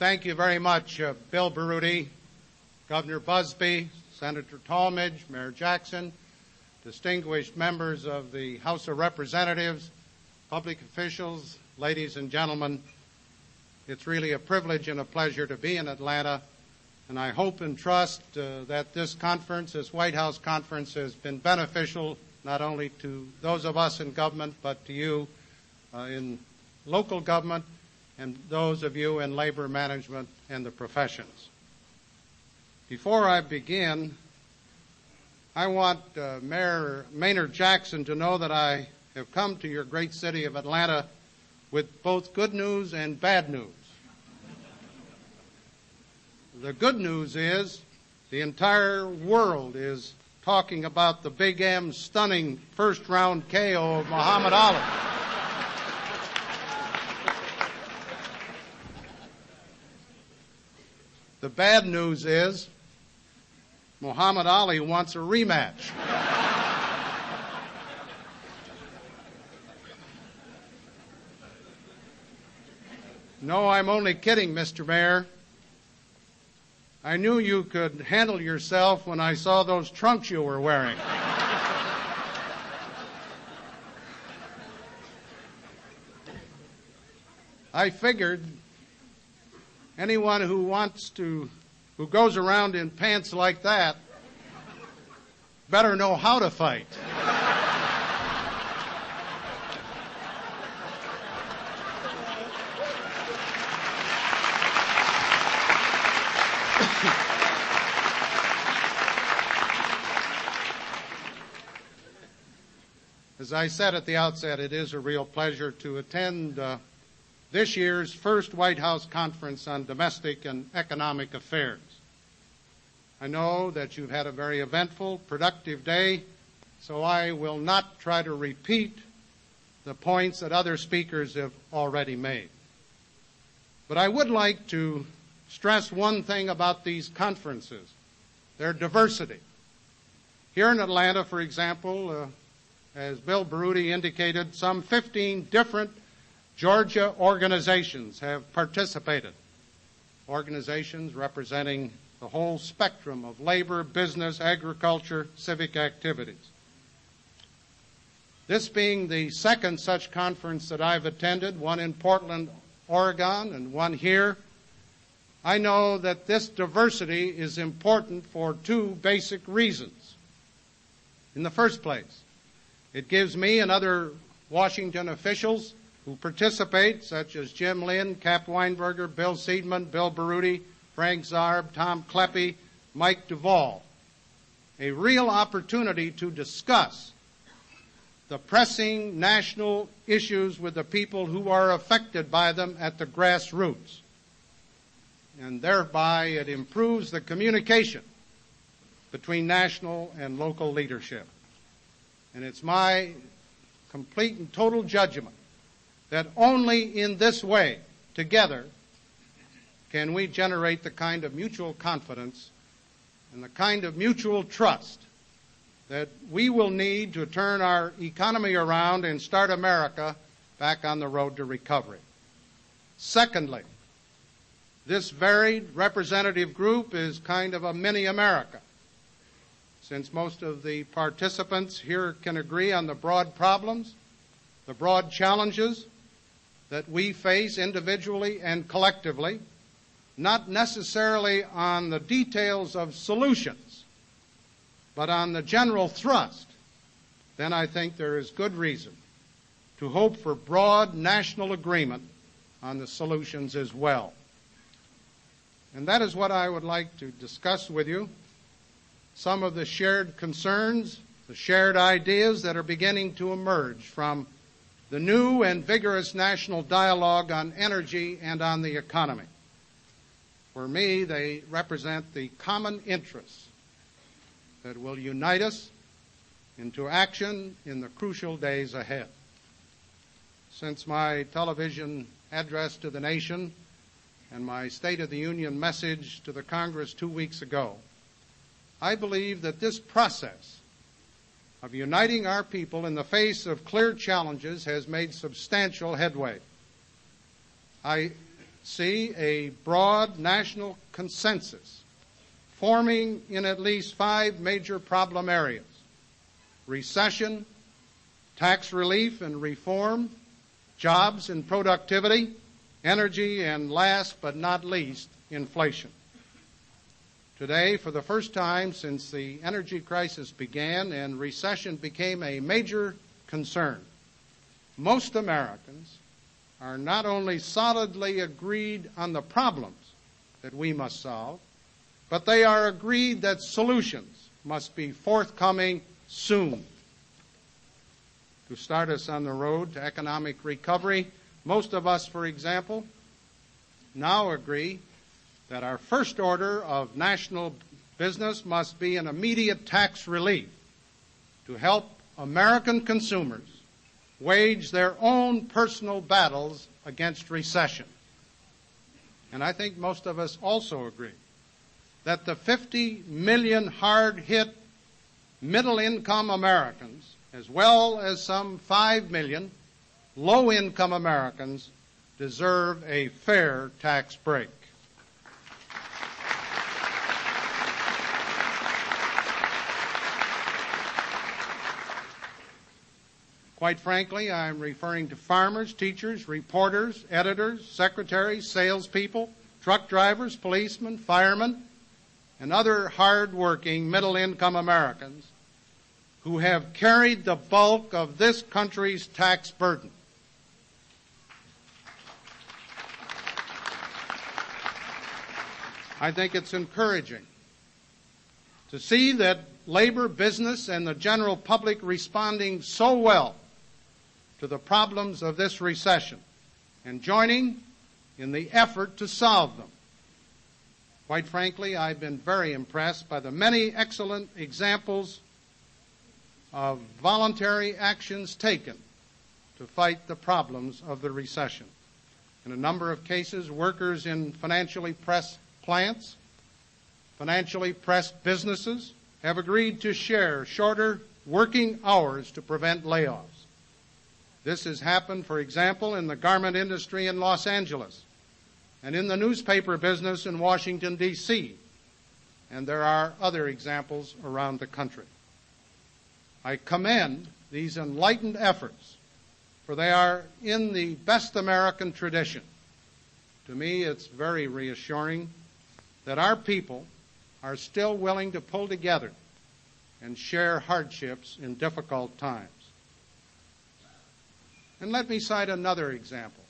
thank you very much, Bill Baruti, Governor Busby, Senator Talmadge, Mayor Jackson, distinguished members of the House of Representatives, public officials, ladies and gentlemen. It's really a privilege and a pleasure to be in Atlanta, and I hope and trust that this conference, this White House conference, has been beneficial not only to those of us in government, but to you in local government and those of you in labor management and the professions. Before I begin, I want Mayor Maynard Jackson to know that I have come to your great city of Atlanta with both good news and bad news. The good news is the entire world is talking about the Big M's stunning first-round KO of Muhammad Ali. The bad news is Muhammad Ali wants a rematch. No, I'm only kidding, Mr. Mayor. I knew you could handle yourself when I saw those trunks you were wearing. I figured anyone who goes around in pants like that better know how to fight. As I said at the outset, it is a real pleasure to attend this year's first White House Conference on Domestic and Economic Affairs. I know that you've had a very eventful, productive day, so I will not try to repeat the points that other speakers have already made. But I would like to stress one thing about these conferences, their diversity. Here in Atlanta, for example, as Bill Baruti indicated, some 15 different Georgia organizations have participated, organizations representing the whole spectrum of labor, business, agriculture, civic activities. This being the second such conference that I've attended, one in Portland, Oregon, and one here, I know that this diversity is important for two basic reasons. In the first place, it gives me and other Washington officials who participate, such as Jim Lynn, Cap Weinberger, Bill Seidman, Bill Baruti, Frank Zarb, Tom Kleppe, Mike Duvall, a real opportunity to discuss the pressing national issues with the people who are affected by them at the grassroots. And thereby it improves the communication between national and local leadership. And it's my complete and total judgment that only in this way, together, can we generate the kind of mutual confidence and the kind of mutual trust that we will need to turn our economy around and start America back on the road to recovery. Secondly, this varied representative group is kind of a mini America, since most of the participants here can agree on the broad problems, the broad challenges that we face individually and collectively, not necessarily on the details of solutions, but on the general thrust, then I think there is good reason to hope for broad national agreement on the solutions as well. And that is what I would like to discuss with you, some of the shared concerns, the shared ideas that are beginning to emerge from the new and vigorous national dialogue on energy and on the economy. For me, they represent the common interests that will unite us into action in the crucial days ahead. Since my television address to the nation and my State of the Union message to the Congress 2 weeks ago, I believe that this process of uniting our people in the face of clear challenges has made substantial headway. I see a broad national consensus forming in at least 5 major problem areas: recession, tax relief and reform, jobs and productivity, energy, and last but not least, inflation. Today, for the first time since the energy crisis began and recession became a major concern, most Americans are not only solidly agreed on the problems that we must solve, but they are agreed that solutions must be forthcoming soon. To start us on the road to economic recovery, most of us, for example, now agree that our first order of national business must be an immediate tax relief to help American consumers wage their own personal battles against recession. And I think most of us also agree that the 50 million hard-hit middle-income Americans, as well as some 5 million low-income Americans, deserve a fair tax break. Quite frankly, I'm referring to farmers, teachers, reporters, editors, secretaries, salespeople, truck drivers, policemen, firemen, and other hard-working middle-income Americans who have carried the bulk of this country's tax burden. I think it's encouraging to see that labor, business, and the general public responding so well to the problems of this recession and joining in the effort to solve them. Quite frankly, I've been very impressed by the many excellent examples of voluntary actions taken to fight the problems of the recession. In a number of cases, workers in financially pressed plants, financially pressed businesses have agreed to share shorter working hours to prevent layoffs. This has happened, for example, in the garment industry in Los Angeles and in the newspaper business in Washington, D.C., and there are other examples around the country. I commend these enlightened efforts, for they are in the best American tradition. To me, it's very reassuring that our people are still willing to pull together and share hardships in difficult times. And let me cite another example.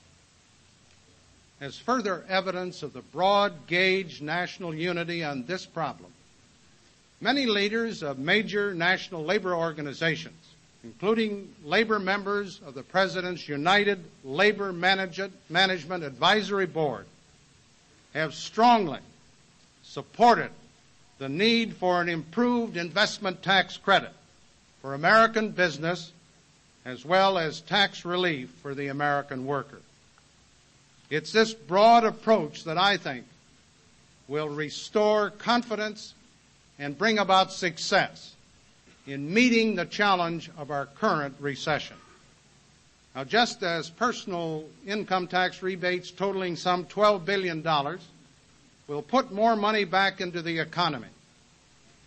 As further evidence of the broad-gauge national unity on this problem, many leaders of major national labor organizations, including labor members of the President's United Labor Management Advisory Board, have strongly supported the need for an improved investment tax credit for American business as well as tax relief for the American worker. It's this broad approach that I think will restore confidence and bring about success in meeting the challenge of our current recession. Now, just as personal income tax rebates totaling some $12 billion will put more money back into the economy,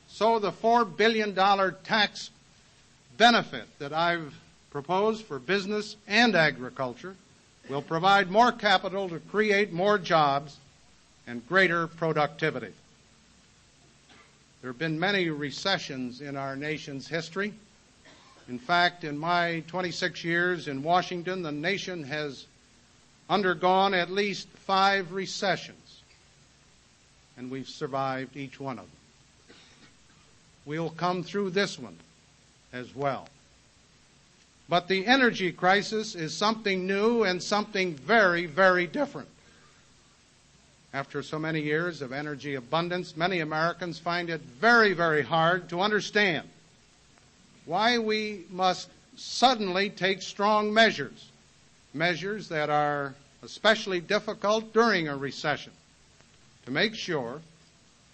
so the $4 billion tax benefit that I've proposed for business and agriculture will provide more capital to create more jobs and greater productivity. There have been many recessions in our nation's history. In fact, in my 26 years in Washington, the nation has undergone at least 5 recessions, and we've survived each one of them. We'll come through this one as well. But the energy crisis is something new and something very, very different. After so many years of energy abundance, many Americans find it very, very hard to understand why we must suddenly take strong measures, measures that are especially difficult during a recession, to make sure,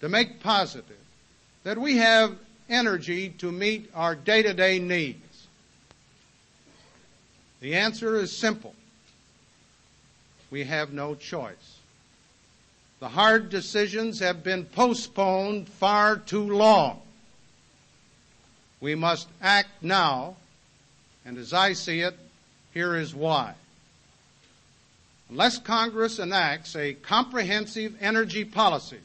to make positive, that we have energy to meet our day-to-day needs. The answer is simple. We have no choice. The hard decisions have been postponed far too long. We must act now, and as I see it, here is why. Unless Congress enacts a comprehensive energy policy,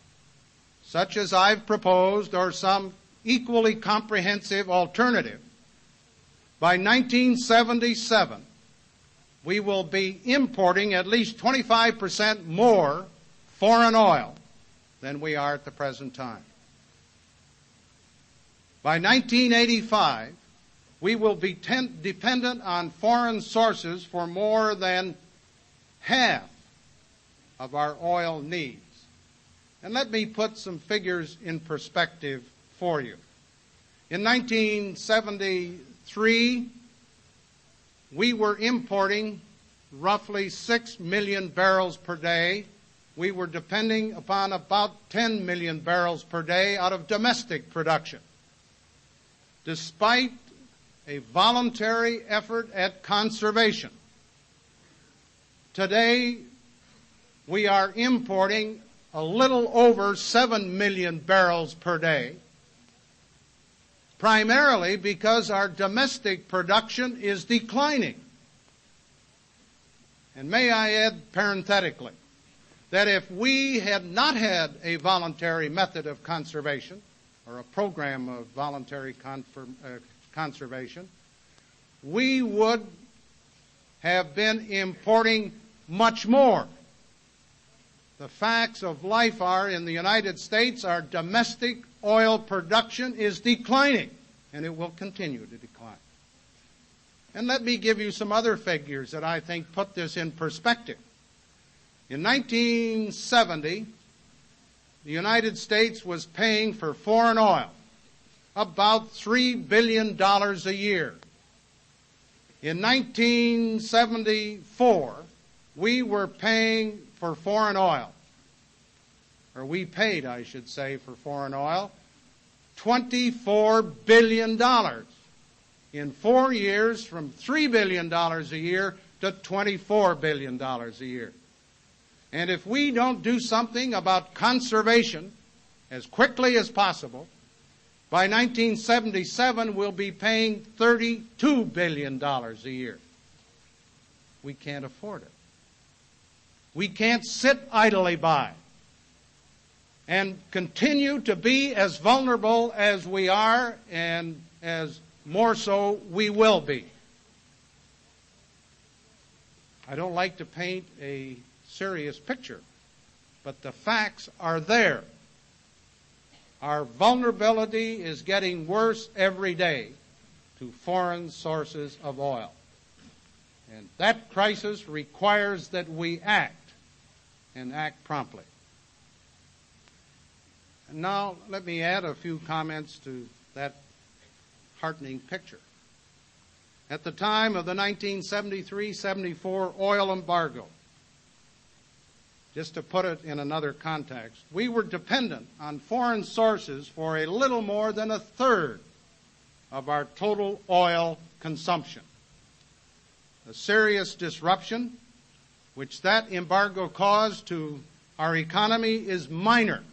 such as I've proposed or some equally comprehensive alternative, by 1977, we will be importing at least 25% more foreign oil than we are at the present time. By 1985, we will be dependent on foreign sources for more than half of our oil needs. And let me put some figures in perspective for you. In 1973, we were importing roughly 6 million barrels per day. We were depending upon about 10 million barrels per day out of domestic production. Despite a voluntary effort at conservation, today we are importing a little over 7 million barrels per day, primarily because our domestic production is declining. And may I add parenthetically that if we had not had a voluntary method of conservation or a program of voluntary conservation, we would have been importing much more. The facts of life are, in the United States, our domestic oil production is declining, and it will continue to decline. And let me give you some other figures that I think put this in perspective. In 1970, the United States was paying for foreign oil about $3 billion a year. In 1974, we were paying for foreign oil, or we paid, I should say, for foreign oil, $24 billion. In 4 years, from $3 billion a year to $24 billion a year. And if we don't do something about conservation as quickly as possible, by 1977 we'll be paying $32 billion a year. We can't afford it. We can't sit idly by and continue to be as vulnerable as we are, and as more so we will be. I don't like to paint a serious picture, but the facts are there. Our vulnerability is getting worse every day to foreign sources of oil. And that crisis requires that we act, and act promptly. And now let me add a few comments to that heartening picture. At the time of the 1973-74 oil embargo, just to put it in another context, we were dependent on foreign sources for a little more than a third of our total oil consumption. A serious disruption which that embargo caused to our economy is minor,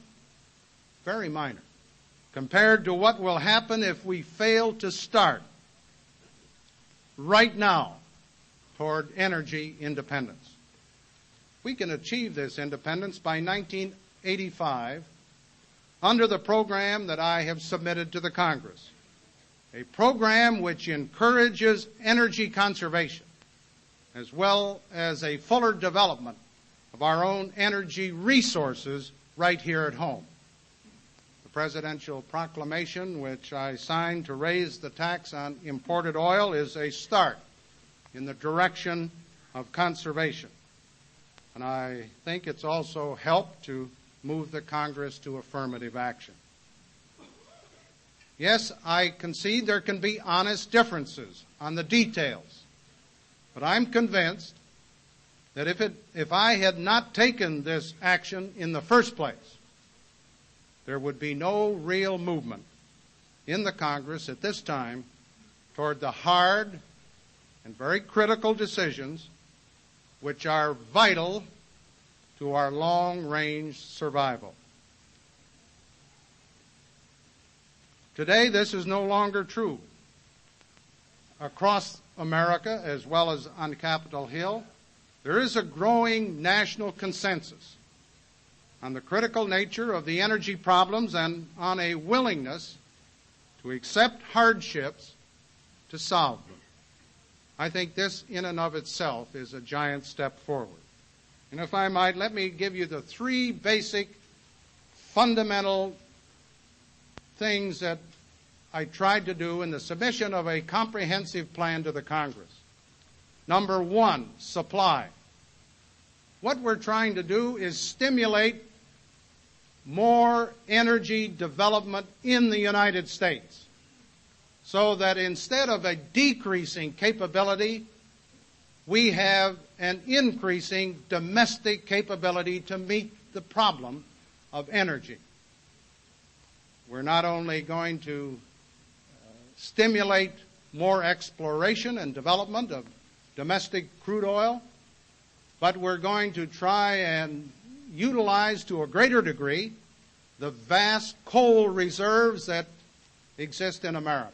very minor, compared to what will happen if we fail to start right now toward energy independence. We can achieve this independence by 1985 under the program that I have submitted to the Congress, a program which encourages energy conservation as well as a fuller development of our own energy resources right here at home. The presidential proclamation which I signed to raise the tax on imported oil is a start in the direction of conservation. And I think it's also helped to move the Congress to affirmative action. Yes, I concede there can be honest differences on the details, but I'm convinced that if I had not taken this action in the first place, there would be no real movement in the Congress at this time toward the hard and very critical decisions which are vital to our long-range survival. Today, this is no longer true. Across America, as well as on Capitol Hill, there is a growing national consensus on the critical nature of the energy problems and on a willingness to accept hardships to solve them. I think this in and of itself is a giant step forward. And if I might, let me give you the three basic fundamental things that I tried to do in the submission of a comprehensive plan to the Congress. Number one, supply. What we're trying to do is stimulate more energy development in the United States so that instead of a decreasing capability, we have an increasing domestic capability to meet the problem of energy. We're not only going to stimulate more exploration and development of domestic crude oil, but we're going to try and utilize to a greater degree the vast coal reserves that exist in America.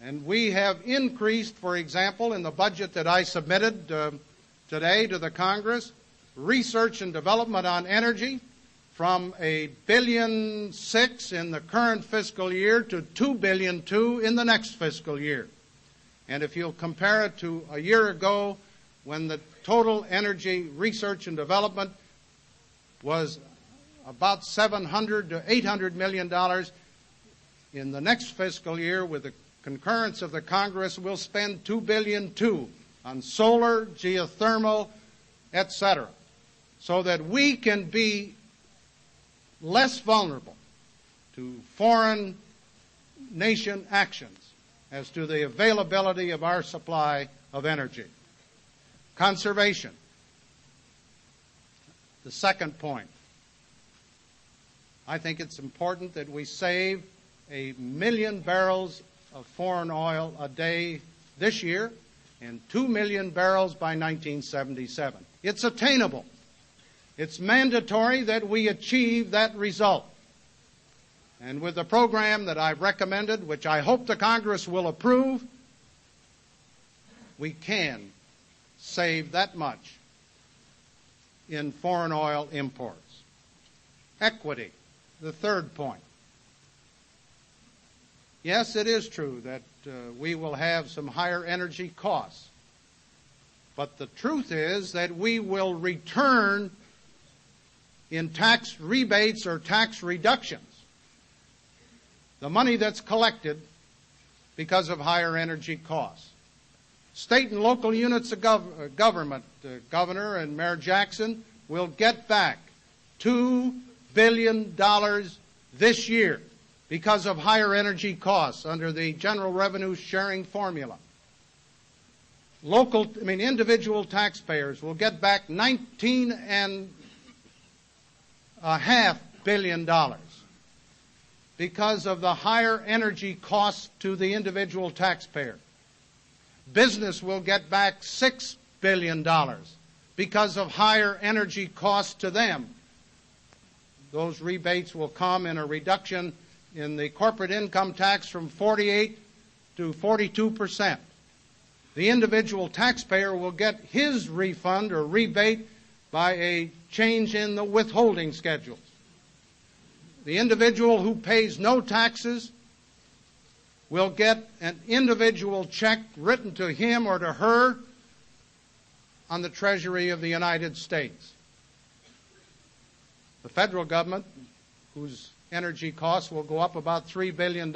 And we have increased, for example, in the budget that I submitted today to the Congress, research and development on energy from $1.6 billion in the current fiscal year to $2.2 billion in the next fiscal year. And if you'll compare it to a year ago when the total energy research and development was about $700 to $800 million, in the next fiscal year, with the concurrence of the Congress, we'll spend $2.2 billion on solar, geothermal, etc., so that we can be less vulnerable to foreign nation actions as to the availability of our supply of energy. Conservation. The second point. I think it's important that we save 1 million barrels of foreign oil a day this year and 2 million barrels by 1977. It's attainable. It's mandatory that we achieve that result. And with the program that I've recommended, which I hope the Congress will approve, we can save that much in foreign oil imports. Equity, the third point. Yes, it is true that we will have some higher energy costs. But the truth is that we will return in tax rebates or tax reductions the money that's collected because of higher energy costs. State and local units of government, Governor and Mayor Jackson, will get back $2 billion this year because of higher energy costs under the General Revenue Sharing Formula. Individual taxpayers will get back $19.5 billion because of the higher energy costs to the individual taxpayer. Business will get back $6 billion because of higher energy costs to them. Those rebates will come in a reduction in the corporate income tax from 48 to 42%. The individual taxpayer will get his refund or rebate by a change in the withholding schedules. The individual who pays no taxes will get an individual check written to him or to her on the Treasury of the United States. The federal government, whose energy costs will go up about $3 billion,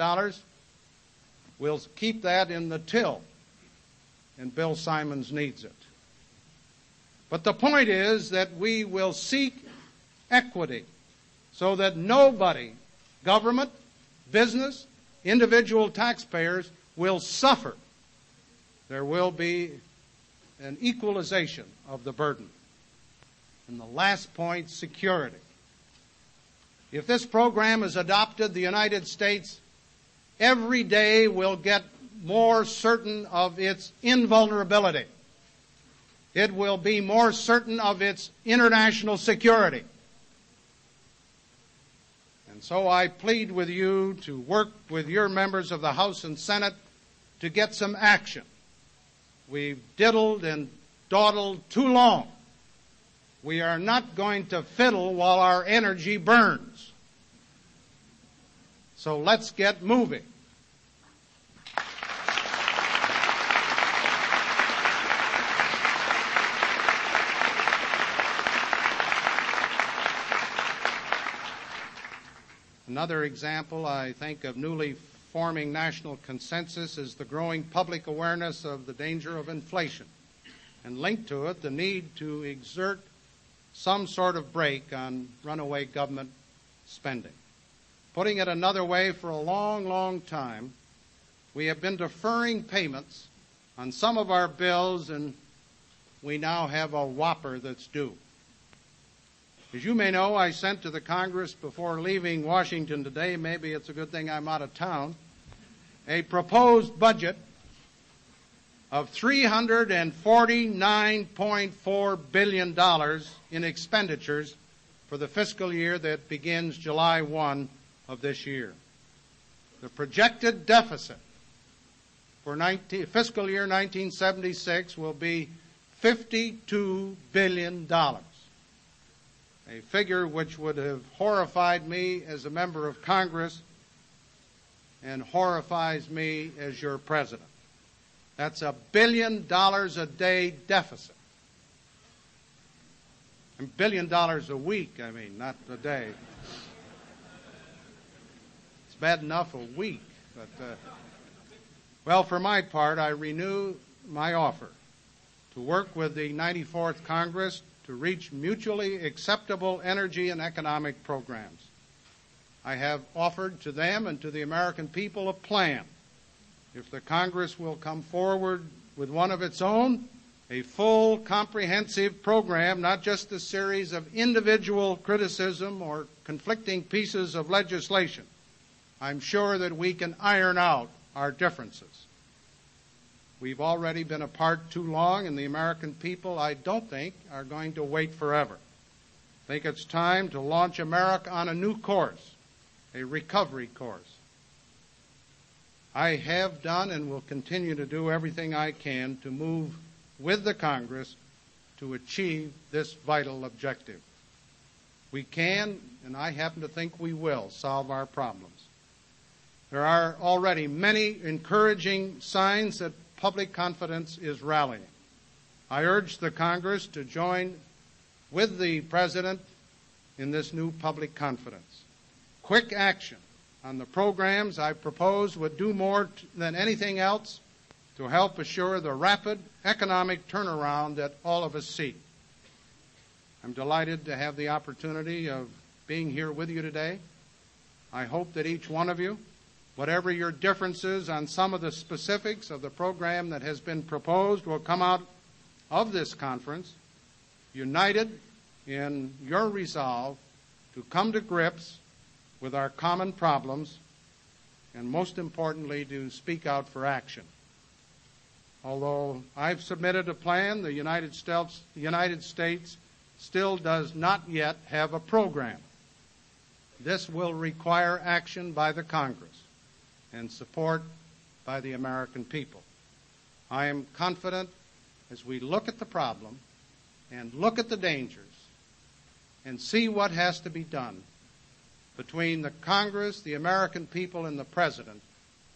will keep that in the till, and Bill Simons needs it. But the point is that we will seek equity so that nobody, government, business, individual taxpayers, will suffer. There will be an equalization of the burden. And the last point, security. If this program is adopted, the United States every day will get more certain of its invulnerability. It will be more certain of its international security. And so I plead with you to work with your members of the House and Senate to get some action. We've diddled and dawdled too long. We are not going to fiddle while our energy burns. So let's get moving. Another example, I think, of newly forming national consensus is the growing public awareness of the danger of inflation, and linked to it, the need to exert some sort of brake on runaway government spending. Putting it another way, for a long, long time, we have been deferring payments on some of our bills, and we now have a whopper that's due. As you may know, I sent to the Congress before leaving Washington today, maybe it's a good thing I'm out of town, a proposed budget of $349.4 billion in expenditures for the fiscal year that begins July 1 of this year. The projected deficit for fiscal year 1976 will be $52 billion. A figure which would have horrified me as a member of Congress and horrifies me as your president. That's $1 billion a day deficit. $1 billion a week, not a day. It's bad enough a week. But, well, for my part, I renew my offer to work with the 94th Congress to reach mutually acceptable energy and economic programs. I have offered to them and to the American people a plan. If the Congress will come forward with one of its own, a full, comprehensive program, not just a series of individual criticism or conflicting pieces of legislation, I'm sure that we can iron out our differences. We've already been apart too long, and the American people, I don't think, are going to wait forever. I think it's time to launch America on a new course, a recovery course. I have done and will continue to do everything I can to move with the Congress to achieve this vital objective. We can, and I happen to think we will, solve our problems. There are already many encouraging signs that public confidence is rallying. I urge the Congress to join with the President in this new public confidence. Quick action on the programs I propose would do more than anything else to help assure the rapid economic turnaround that all of us seek. I'm delighted to have the opportunity of being here with you today. I hope that each one of you, whatever your differences on some of the specifics of the program that has been proposed, will come out of this conference united in your resolve to come to grips with our common problems, and most importantly, to speak out for action. Although I've submitted a plan, the United States still does not yet have a program. This will require action by the Congress and support by the American people. I am confident as we look at the problem and look at the dangers and see what has to be done between the Congress, the American people, and the President,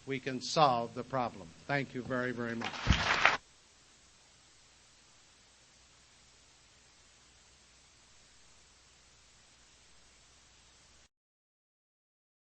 we can solve the problem. Thank you very, very much.